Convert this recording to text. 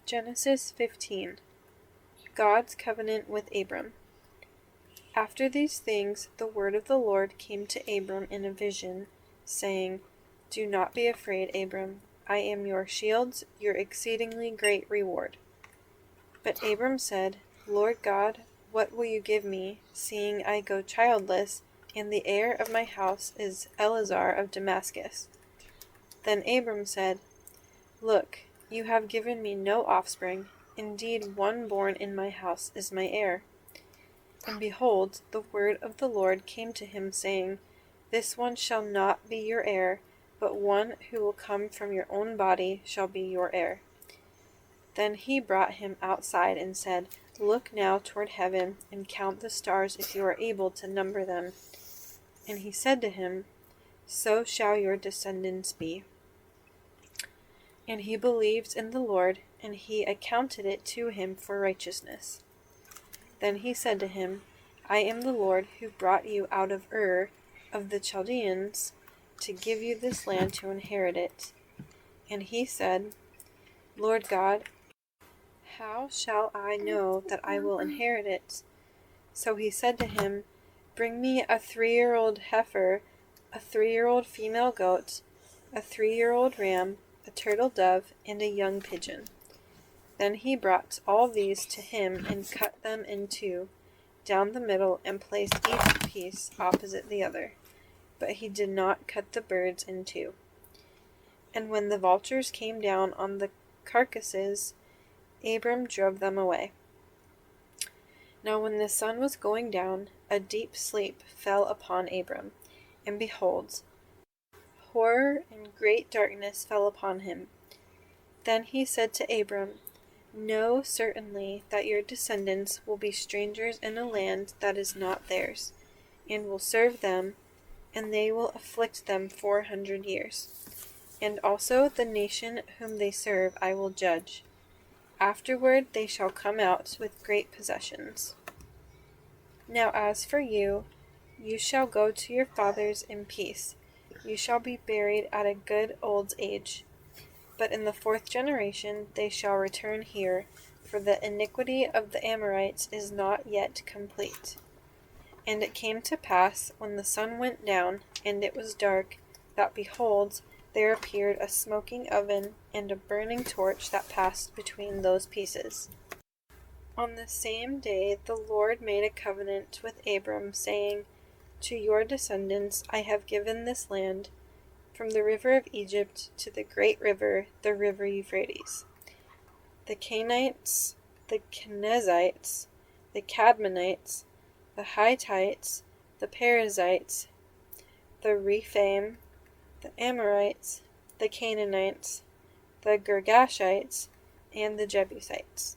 Genesis 15. God's covenant with Abram. After these things, the word of the Lord came to Abram in a vision, saying, Do not be afraid, Abram. I am your shield, your exceedingly great reward. But Abram said, Lord God, what will you give me, seeing I go childless, and the heir of my house is Eleazar of Damascus? Then Abram said, Look, you have given me no offspring. Indeed, one born in my house is my heir. And behold, the word of the Lord came to him, saying, This one shall not be your heir, but one who will come from your own body shall be your heir. Then he brought him outside and said, Look now toward heaven, and count the stars if you are able to number them. And he said to him, So shall your descendants be. And he believed in the Lord, and he accounted it to him for righteousness. Then he said to him, I am the Lord who brought you out of Ur of the Chaldeans to give you this land to inherit it. And he said, Lord God, how shall I know that I will inherit it? So he said to him, Bring me a 3-year-old heifer, a 3-year-old female goat, a 3-year-old ram, a turtle dove, and a young pigeon. Then he brought all these to him and cut them in two, down the middle, and placed each piece opposite the other. But he did not cut the birds in two. And when the vultures came down on the carcasses, Abram drove them away. Now when the sun was going down, a deep sleep fell upon Abram, and behold, horror and great darkness fell upon him. Then he said to Abram, Know certainly that your descendants will be strangers in a land that is not theirs, and will serve them, and they will afflict them 400 years. And also the nation whom they serve I will judge. Afterward they shall come out with great possessions. Now as for you, you shall go to your fathers in peace. You shall be buried at a good old age. But in the 4th generation they shall return here, for the iniquity of the Amorites is not yet complete. And it came to pass, when the sun went down, and it was dark, that behold, there appeared a smoking oven and a burning torch that passed between those pieces. On the same day the Lord made a covenant with Abram, saying, To your descendants I have given this land, from the river of Egypt to the great river, the river Euphrates. The Canaanites, the Kenizzites, the Cadmonites, the Hittites, the Perizzites, the Rephaim, the Amorites, the Canaanites, the Girgashites, and the Jebusites.